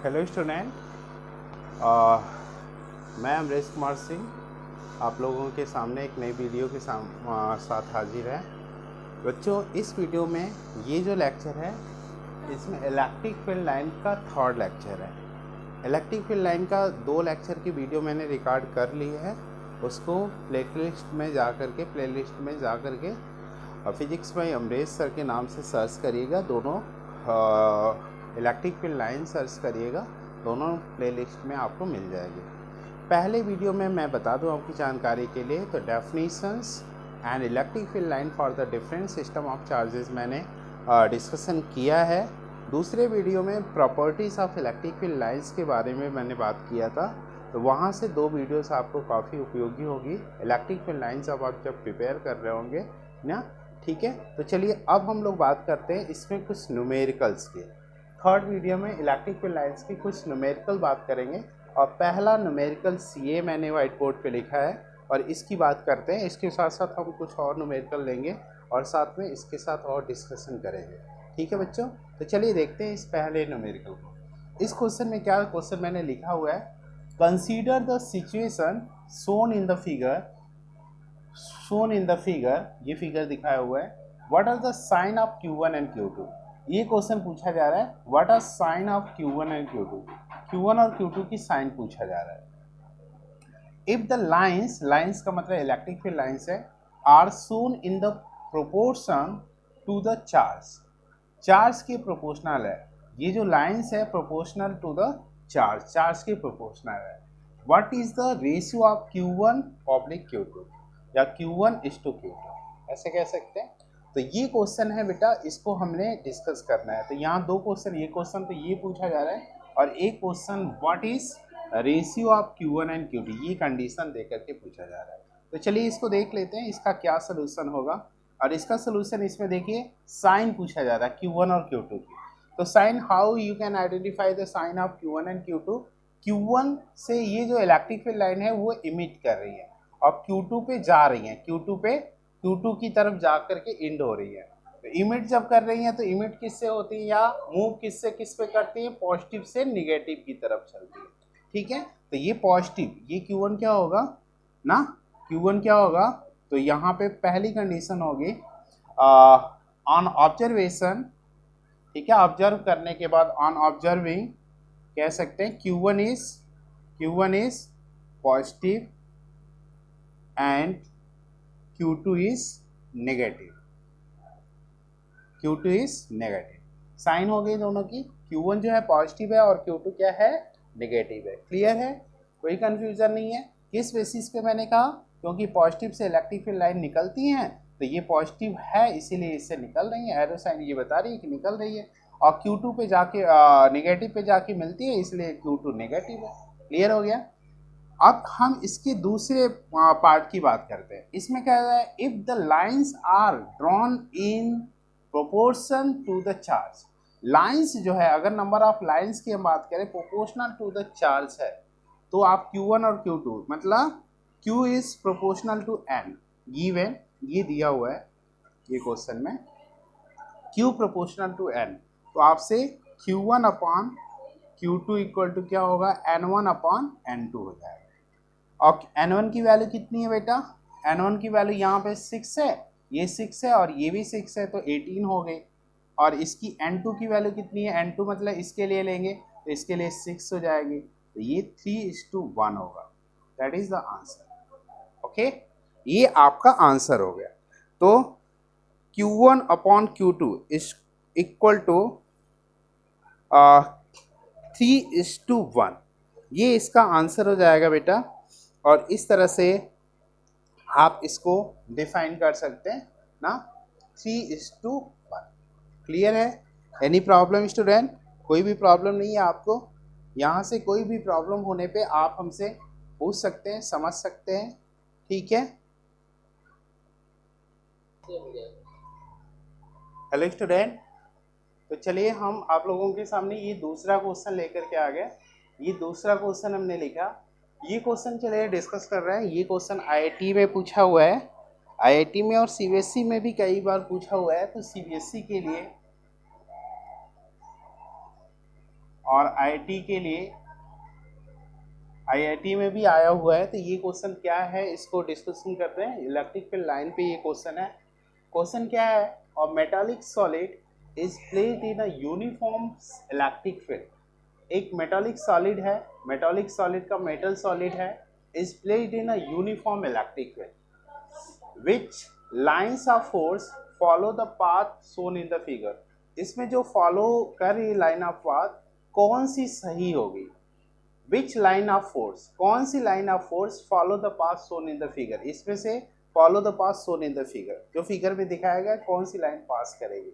Hello student, मैं अमरेश कुमार सिंह आप लोगों के सामने एक नई वीडियो के साथ हाजिर है। बच्चों, इस वीडियो में ये जो लेक्चर है इसमें इलेक्ट्रिक फील्ड लाइन का थर्ड लेक्चर है। इलेक्ट्रिक फील्ड लाइन का 2 लेक्चर की वीडियो मैंने रिकॉर्ड कर ली है, उसको प्लेलिस्ट में जा कर के फिजिक्स में अमरेश सर के नाम से सर्च करिएगा। दोनों इलेक्ट्रिक फील्ड लाइन सर्च करिएगा, दोनों प्लेलिस्ट में आपको मिल जाएगी। पहले वीडियो में मैं बता दूं आपकी जानकारी के लिए, तो definitions and electric field line for the different system of charges मैंने डिस्कशन किया है। दूसरे वीडियो में properties of electric field lines के बारे में मैंने बात किया था, तो वहाँ से 2 वीडियोस आपको काफ़ी उपयोगी होगी इलेक्ट्रिक फील्ड लाइन्स अब आप जब प्रिपेयर कर रहे होंगे ना। ठीक है, तो चलिए अब हम लोग बात करते हैं इसमें कुछ न्यूमेरिकल्स के। थर्ड वीडियो में इलेक्ट्रिक फील्ड लाइन्स की कुछ न्यूमेरिकल बात करेंगे, और पहला न्यूमेरिकल CA मैंने वाइट बोर्ड पे लिखा है और इसकी बात करते हैं। इसके साथ साथ हम कुछ और न्यूमेरिकल लेंगे और साथ में इसके साथ और डिस्कशन करेंगे। ठीक है बच्चों, तो चलिए देखते हैं इस पहले न्यूमेरिकल को। इस क्वेश्चन में क्या क्वेश्चन मैंने लिखा हुआ है, consider the situation shown in the figure, ये फिगर दिखाया हुआ है। What are the sign of Q1 and Q2। ये क्वेश्चन पूछा जा रहा है, what are sign of Q1 and Q2। Q1 और Q2 की साइन पूछा जा रहा है। इफ द लाइंस का मतलब इलेक्ट्रिक फील्ड लाइंस है, are shown in the proportion to the charge के प्रोपोर्शनल है। ये जो लाइंस है प्रोपोर्शनल टू द चार्ज के प्रोपोर्शनल है। What is the ratio of Q1 public Q2 या Q1:Q2, ऐसे कह सकते हैं। तो ये क्वेश्चन है बेटा, इसको हमने डिस्कस करना है। तो यहाँ 2 क्वेश्चन, ये क्वेश्चन तो ये पूछा जा रहा है और एक question what is ratio of Q1 and Q2, ये कंडीशन दे करके पूछा जा रहा है। तो चलिए इसको देख लेते हैं, इसका क्या सोल्यूशन होगा। और इसका सोल्यूशन इसमें देखिए, साइन पूछा जा रहा है Q1 और Q2 की। तो sign, how you can identify the sign of Q1 and Q2। Q1 से ये जो इलेक्ट्रिक फील्ड लाइन है वो इमिट कर रही है और Q2 पे जा रही है, Q2 की तरफ जा करके इंड हो रही है। तो इमिट जब कर रही है तो इमिट किससे होती है या मूव किससे किस पे करती है, पॉजिटिव से निगेटिव की तरफ चलती है। ठीक है, तो ये पॉजिटिव, ये Q1 क्या होगा ना, Q1 क्या होगा, तो यहाँ पे पहली कंडीशन होगी ऑन ऑब्जर्वेशन। ठीक है, ऑब्जर्व करने के बाद ऑन ऑब्जर्विंग कह सकते हैं Q1 is positive and Q2 is negative. Sign हो गई दोनों की। Q1 जो है पॉजिटिव है और Q2 क्या है, नेगेटिव है। क्लियर है, कोई कंफ्यूजन नहीं है। किस बेसिस पे मैंने कहा, क्योंकि पॉजिटिव से इलेक्ट्रिक फील्ड लाइन निकलती हैं, तो ये पॉजिटिव है इसीलिए इससे निकल रही है, एरो साइन ये बता रही है कि निकल रही है। और Q2 पे जाके नेगेटिव पे जाके मिलती है, इसलिए Q2 नेगेटिव है। क्लियर हो गया। अब हम इसके दूसरे पार्ट की बात करते हैं। इसमें क्या है, if the lines are drawn in proportion to the charge. Lines जो है, अगर नंबर ऑफ लाइंस की हम बात करें प्रोपोर्शनल टू द चार्ज है, तो आप Q1 और Q2 मतलब Q is proportional to N given, ये दिया हुआ है ये क्वेश्चन में, Q प्रोपोर्शनल टू N, तो आपसे Q1 upon Q2 equal to क्या होगा, N1 अपॉन N2 हो जाएगा। और N1 की वैल्यू कितनी है बेटा, N1 की वैल्यू यहाँ पे 6 है, ये 6 है और ये भी 6 है, तो 18 हो गई। और इसकी N2 की वैल्यू कितनी है, N2 मतलब इसके लिए लेंगे तो इसके लिए 6 हो जाएगी, तो ये 3:1 होगा। That is the answer. Okay, ये आपका आंसर हो गया। तो Q1 upon Q2 is equal to 3:1, ये इसका आंसर हो जाएगा बेटा। और इस तरह से आप इसको डिफाइन कर सकते हैं ना, 3:1। क्लियर है, एनी प्रॉब्लम स्टूडेंट, कोई भी प्रॉब्लम नहीं है आपको। यहाँ से कोई भी प्रॉब्लम होने पे आप हमसे पूछ सकते हैं, समझ सकते हैं। ठीक है, हेलो स्टूडेंट, तो चलिए हम आप लोगों के सामने ये दूसरा क्वेश्चन लेकर के आ गए। ये दूसरा क्वेश्चन हमने लिखा, ये क्वेश्चन चलिए डिस्कस कर रहे हैं। ये क्वेश्चन IIT में पूछा हुआ है, IIT में और CBSE में भी कई बार पूछा हुआ है। तो CBSE के लिए और आईआईटी के लिए, आईआईटी में भी आया हुआ है। तो ये क्वेश्चन क्या है, इसको डिस्कशन करते हैं। इलेक्ट्रिक फील्ड लाइन पे ये क्वेश्चन है। क्वेश्चन क्या है, और metallic solid is placed in a uniform electric field. एक मेटालिक सॉलिड है, मेटालिक सॉलिड का मेटल सॉलिड है, is placed in a uniform electric field which lines of force follow the path shown in the figure. इसमें जो follow कर रही line of path कौन सी सही होगी, विच लाइन ऑफ फोर्स, कौन सी line of force follow the path shown in the figure. इसमें से follow the path shown in the figure, जो फिगर में दिखाया गया कौन सी लाइन पास करेगी।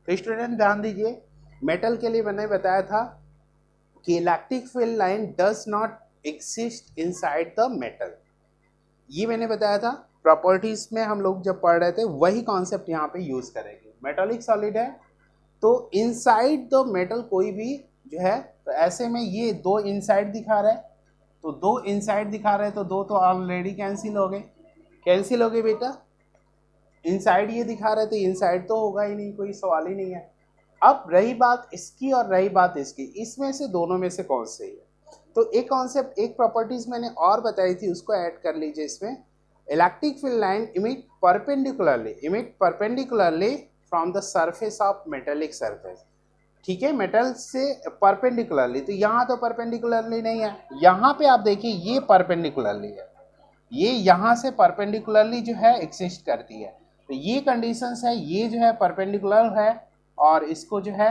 तो स्टूडेंट ध्यान दीजिए, मेटल के लिए मैंने बताया था कि electric field line does not exist inside the metal. ये मैंने बताया था, प्रॉपर्टीज में हम लोग जब पढ़ रहे थे वही कॉन्सेप्ट यहाँ पे यूज करेंगे। मेटालिक सॉलिड है तो इनसाइड द मेटल कोई भी जो है, तो ऐसे में ये दो इनसाइड दिखा रहा है, तो दो इनसाइड दिखा रहे हैं, तो दो तो ऑलरेडी कैंसिल हो गए, कैंसिल हो गए बेटा। इनसाइड ये दिखा रहे थे, इनसाइड तो होगा ही नहीं, कोई सवाल ही नहीं है। अब रही बात इसकी और रही बात इसकी, इसमें से दोनों में से कौन सही है। तो एक कॉन्सेप्ट, एक प्रॉपर्टीज मैंने और बताई थी, उसको ऐड कर लीजिए इसमें। Electric field line emit perpendicularly from the surface of metallic surface. ठीक है, मेटल से परपेंडिकुलरली, तो यहाँ तो परपेंडिकुलरली नहीं है, यहाँ पे आप देखिए ये परपेंडिकुलरली है, ये यहाँ से परपेंडिकुलरली जो है एग्जिस्ट करती है। तो ये कंडीशंस है, ये जो है परपेंडिकुलर है और इसको जो है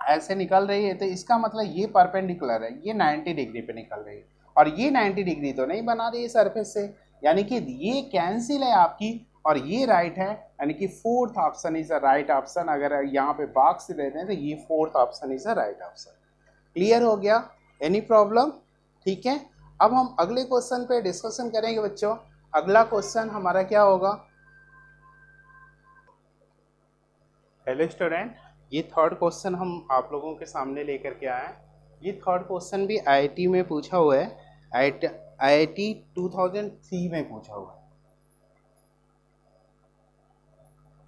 ऐसे निकल रही है, तो इसका मतलब ये परपेंडिकुलर है, ये 90 डिग्री पे निकल रही है, और ये 90 डिग्री तो नहीं बना रही है सरफेस से, यानी कि ये कैंसिल है आपकी और ये राइट है, यानी कि fourth option is a right option. अगर यहाँ पे बॉक्स दे दें तो ये fourth option is a right option. Clear हो गया, एनी प्रॉब्लम? ठीक है, अब हम अगले क्वेश्चन पे डिस्कशन करेंगे बच्चों। अगला क्वेश्चन हमारा क्या होगा? हेलो स्टूडेंट, ये थर्ड क्वेश्चन हम आप लोगों के सामने लेकर के आए हैं। ये थर्ड क्वेश्चन भी आईआईटी में पूछा हुआ है, आईआईटी 2003 में पूछा हुआ है,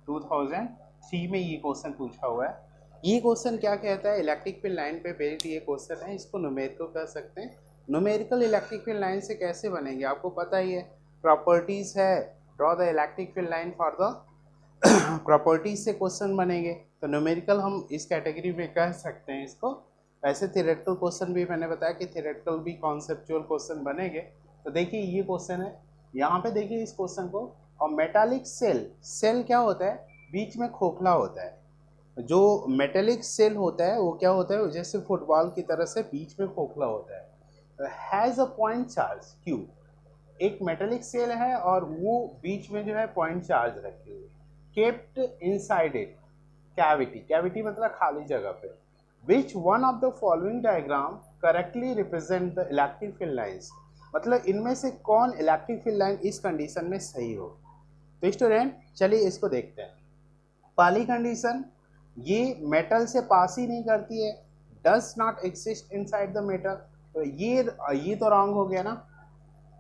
2003 में ये क्वेश्चन पूछा हुआ है। ये क्वेश्चन क्या कहता है, इलेक्ट्रिक फील्ड लाइन पे बेस्ड ये क्वेश्चन है, इसको न्यूमेरिकल कर सकते हैं। न्यूमेरिकल इलेक्ट्रिक फील्ड लाइन से कैसे बनेंगे आपको पता ही है, प्रॉपर्टीज है, draw the electric field line for the properties से क्वेश्चन बनेंगे। तो न्यूमेरिकल हम इस कैटेगरी में कह सकते हैं इसको। वैसे थ्योरेटिकल क्वेश्चन भी मैंने बताया कि थ्योरेटिकल भी कॉन्सेप्चुअल क्वेश्चन बनेंगे। तो देखिए ये क्वेश्चन है, यहाँ पे देखिए इस क्वेश्चन को, और मेटालिक सेल, सेल क्या होता है, बीच में खोखला होता है। जो मेटालिक सेल होता है वो क्या होता है, जैसे फुटबॉल की तरह से बीच में खोखला होता है। Has a point charge Q, एक मेटालिक सेल है और वो बीच में जो है पॉइंट चार्ज रखी हुई, kept inside it cavity, cavity मतलब खाली जगह पे। Which one of the following diagram correctly represent the electric field lines, मतलब इनमें से कौन इलेक्ट्रिक फील्ड लाइन इस कंडीशन में सही हो। तो स्टूडेंट चलिए इसको देखते हैं। पहली कंडीशन, ये मेटल से पास ही नहीं करती है, does not exist inside the metal, तो ये तो रॉन्ग हो गया ना,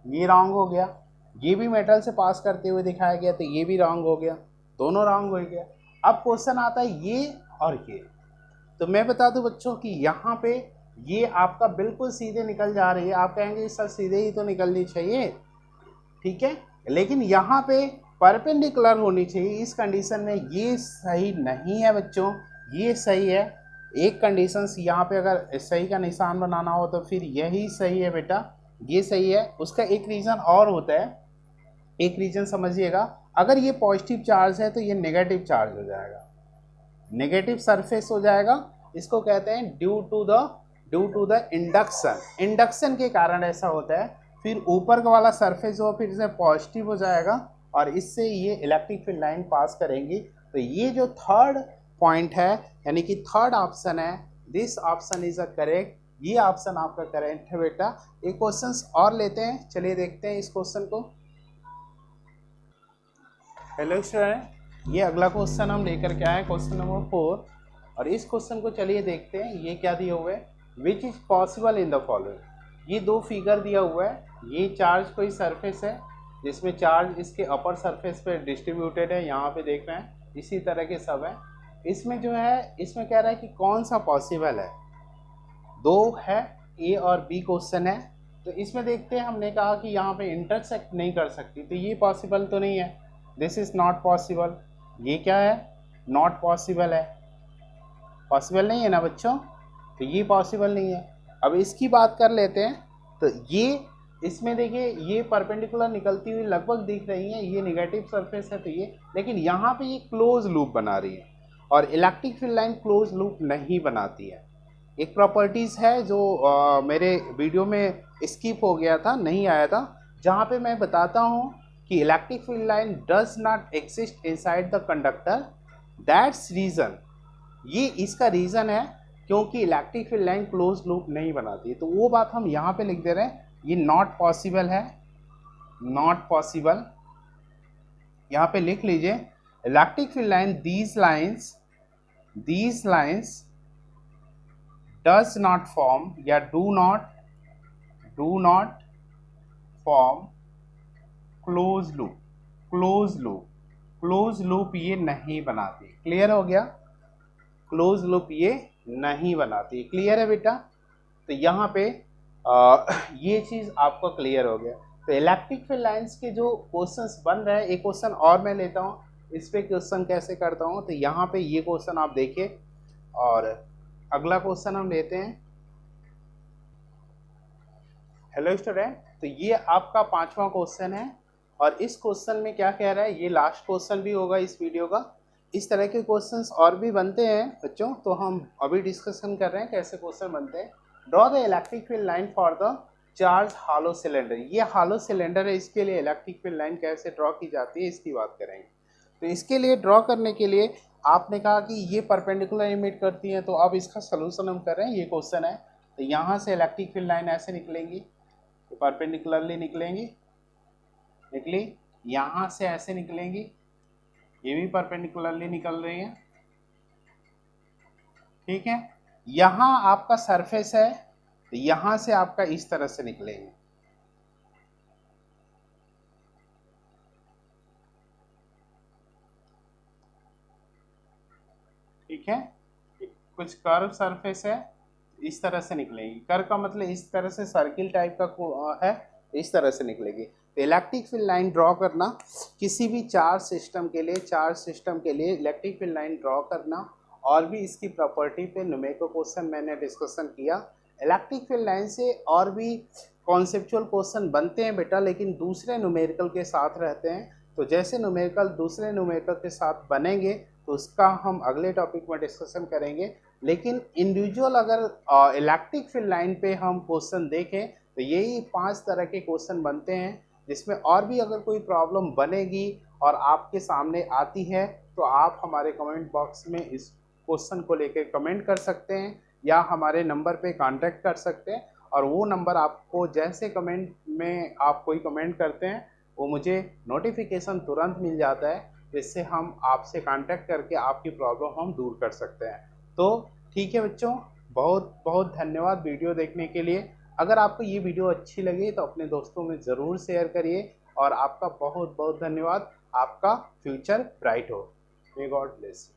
ये रॉन्ग हो गया। ये भी मेटल से पास करते हुए दिखाया गया, तो ये भी रॉन्ग हो गया, दोनों रॉन्ग हो गया। अब क्वेश्चन आता है ये और ये, तो मैं बता दूं बच्चों कि यहाँ पे ये आपका बिल्कुल सीधे निकल जा रही है, आप कहेंगे सर सीधे ही तो निकलनी चाहिए, ठीक है, लेकिन यहाँ पे परपेंडिकुलर होनी चाहिए। इस कंडीशन में ये सही नहीं है बच्चों, ये सही है। एक कंडीशन यहाँ पे अगर सही का निशान बनाना हो तो फिर यही सही है बेटा, ये सही है। उसका एक रीज़न और होता है, एक रीज़न समझिएगा, अगर ये पॉजिटिव चार्ज है तो ये नेगेटिव चार्ज हो जाएगा, नेगेटिव सरफेस हो जाएगा। इसको कहते हैं due to the induction, induction के कारण ऐसा होता है। फिर ऊपर का वाला सरफेस जो फिर से पॉजिटिव हो जाएगा और इससे ये इलेक्ट्रिक फील्ड लाइन पास करेंगी। तो ये जो थर्ड पॉइंट है, यानी कि थर्ड ऑप्शन है, this option is a correct, ये ऑप्शन आपका करेक्ट है बेटा। एक क्वेश्चन और लेते हैं, चलिए देखते हैं इस क्वेश्चन को। हेलो स्टूडेंट, ये अगला क्वेश्चन हम लेकर के आए, क्वेश्चन नंबर 4, और इस क्वेश्चन को चलिए देखते हैं। ये क्या दिया हुआ है, which is possible in the following. ये दो फिगर दिया हुआ है, ये चार्ज कोई सरफेस है जिसमें चार्ज इसके अपर सरफेस पे डिस्ट्रीब्यूटेड है, यहाँ पे देख रहे हैं, इसी तरह के सब है। इसमें जो है, इसमें कह रहा है कि कौन सा पॉसिबल है, दो है, ए और बी क्वेश्चन है। तो इसमें देखते हैं, हमने कहा कि यहाँ पे इंटरसेक्ट नहीं कर सकती, तो ये पॉसिबल तो नहीं है, दिस इज नॉट पॉसिबल। ये क्या है, नॉट पॉसिबल है, पॉसिबल नहीं है ना बच्चों, तो ये पॉसिबल नहीं है। अब इसकी बात कर लेते हैं, तो ये इसमें देखिए ये परपेंडिकुलर निकलती हुई लगभग दिख रही है, ये नेगेटिव सरफेस है तो ये, लेकिन यहाँ पे ये क्लोज लूप बना रही है और electric field line close loop नहीं बनाती है। एक प्रॉपर्टीज़ है जो मेरे वीडियो में स्किप हो गया था, नहीं आया था, जहाँ पे मैं बताता हूँ कि electric field line does not exist inside the conductor, that's reason, ये इसका रीज़न है क्योंकि electric field line close loop नहीं बनाती। तो वो बात हम यहाँ पे लिख दे रहे हैं, ये नॉट पॉसिबल है, नॉट पॉसिबल, यहाँ पे लिख लीजिए electric field line these lines does not form या do not form close loop, close loop ये नहीं बनाती। क्लियर हो गया, क्लोज लूप ये नहीं बनाती। क्लियर है बेटा, तो यहाँ पे ये चीज़ आपको क्लियर हो गया। तो इलेक्ट्रिक फील्ड लाइंस के जो क्वेश्चंस बन रहे हैं, एक क्वेश्चन और मैं लेता हूँ, इस पे क्वेश्चन कैसे करता हूँ। तो यहाँ पे ये क्वेश्चन आप देखिए और अगला क्वेश्चन हम लेते हैं। हेलो स्टूडेंट, तो ये आपका 5वां क्वेश्चन है और इस क्वेश्चन में क्या कह रहा है, ये लास्ट क्वेश्चन भी होगा इस वीडियो का। इस तरह के क्वेश्चंस और भी बनते हैं बच्चों, तो हम अभी डिस्कशन कर रहे हैं कैसे क्वेश्चन बनते हैं। Draw the electric field line for the charge hollow cylinder, ये हॉलो सिलेंडर है, इसके लिए इलेक्ट्रिक फील्ड लाइन कैसे ड्रॉ की जाती है इसकी बात करेंगे। तो इसके लिए ड्रॉ करने के लिए आपने कहा कि ये परपेंडिकुलर इमिट करती है, तो अब इसका सोल्यूशन हम कर रहे हैं। ये क्वेश्चन है, तो यहाँ से इलेक्ट्रिक फील्ड लाइन ऐसे निकलेंगी, तो परपेंडिकुलरली निकलेंगी, निकली, यहाँ से ऐसे निकलेंगी, ये भी परपेंडिकुलरली निकल रही है, ठीक है। यहाँ आपका सरफेस है, तो यहाँ से आपका इस तरह से निकलेंगे, ठीक है। कुछ कर्व सरफेस है, इस तरह से निकलेगी, कर्व का मतलब इस तरह से सर्किल टाइप का है, इस तरह से निकलेगी। तो इलेक्ट्रिक फील्ड लाइन ड्रॉ करना किसी भी चार्ज सिस्टम के लिए इलेक्ट्रिक फील्ड लाइन ड्रॉ करना, और भी इसकी प्रॉपर्टी पे न्यूमेरिकल क्वेश्चन मैंने डिस्कशन किया। इलेक्ट्रिक फील्ड लाइन से और भी कॉन्सेप्चुअल क्वेश्चन बनते हैं बेटा, लेकिन दूसरे न्यूमेरिकल के साथ रहते हैं। तो जैसे न्यूमेरिकल दूसरे न्यूमेरिकल के साथ बनेंगे तो उसका हम अगले टॉपिक में डिस्कशन करेंगे। लेकिन इंडिविजुअल अगर इलेक्ट्रिक फील्ड लाइन पे हम क्वेश्चन देखें तो यही 5 तरह के क्वेश्चन बनते हैं, जिसमें और भी अगर कोई प्रॉब्लम बनेगी और आपके सामने आती है तो आप हमारे कमेंट बॉक्स में इस क्वेश्चन को लेकर कमेंट कर सकते हैं या हमारे नंबर पे कांटेक्ट कर सकते हैं। और वो नंबर आपको जैसे कमेंट में आप कोई कमेंट करते हैं वो मुझे नोटिफिकेशन तुरंत मिल जाता है, जिससे हम आपसे कांटेक्ट करके आपकी प्रॉब्लम हम दूर कर सकते हैं। तो ठीक है बच्चों, बहुत बहुत धन्यवाद वीडियो देखने के लिए। अगर आपको ये वीडियो अच्छी लगी तो अपने दोस्तों में ज़रूर शेयर करिए और आपका बहुत बहुत धन्यवाद। आपका फ्यूचर ब्राइट हो। May God bless.